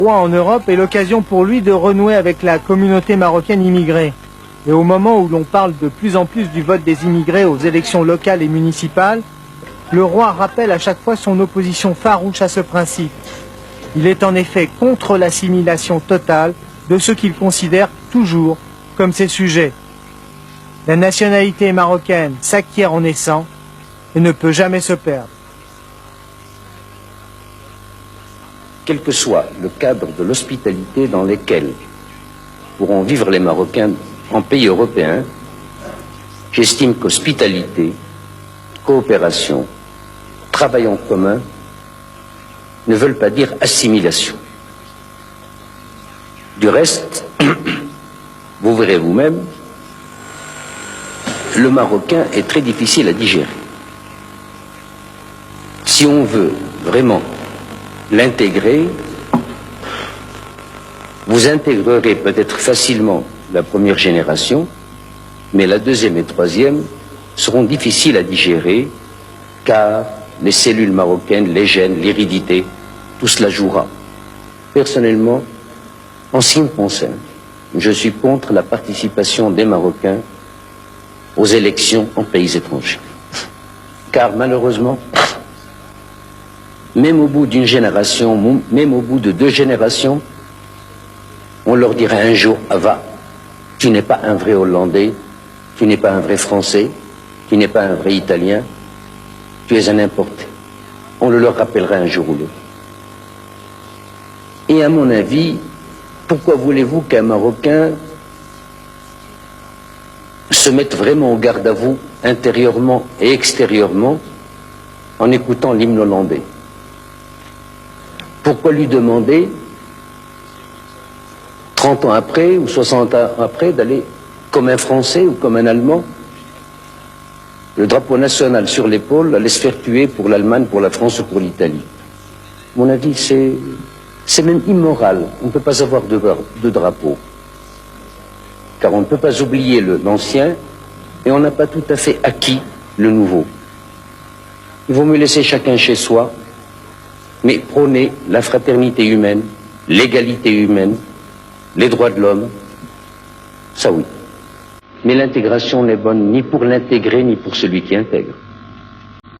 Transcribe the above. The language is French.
Roi en Europe est l'occasion pour lui de renouer avec la communauté marocaine immigrée. Et au moment où l'on parle de plus en plus du vote des immigrés aux élections locales et municipales, le roi rappelle à chaque fois son opposition farouche à ce principe. Il est en effet contre l'assimilation totale de ceux qu'il considère toujours comme ses sujets. La nationalité marocaine s'acquiert en naissant et ne peut jamais se perdre. Quel que soit le cadre de l'hospitalité dans lequel pourront vivre les Marocains en pays européen, j'estime qu'hospitalité, coopération, travail en commun ne veulent pas dire assimilation. Du reste, vous verrez vous-même, le Marocain est très difficile à digérer. Si on veut vraiment l'intégrer, vous intégrerez peut-être facilement la première génération, mais la deuxième et troisième seront difficiles à digérer, car les cellules marocaines, les gènes, l'hérédité, tout cela jouera. Personnellement, en ce qui me concerne, je suis contre la participation des Marocains aux élections en pays étrangers. Car malheureusement, même au bout d'une génération, même au bout de 2 générations, on leur dira un jour, ah va, tu n'es pas un vrai Hollandais, tu n'es pas un vrai Français, tu n'es pas un vrai Italien, tu es un importé. On le leur rappellera un jour ou l'autre. Et à mon avis, pourquoi voulez-vous qu'un Marocain se mette vraiment au garde à vous, intérieurement et extérieurement, en écoutant l'hymne hollandais? Pourquoi lui demander, 30 ans après ou 60 ans après, d'aller comme un Français ou comme un Allemand, le drapeau national sur l'épaule, aller se faire tuer pour l'Allemagne, pour la France ou pour l'Italie? À mon avis, c'est même immoral. On ne peut pas avoir de drapeau. Car on ne peut pas oublier l'ancien et on n'a pas tout à fait acquis le nouveau. Il vaut mieux laisser chacun chez soi, mais prôner la fraternité humaine, l'égalité humaine, les droits de l'homme, ça oui. Mais l'intégration n'est bonne ni pour l'intégrer ni pour celui qui intègre.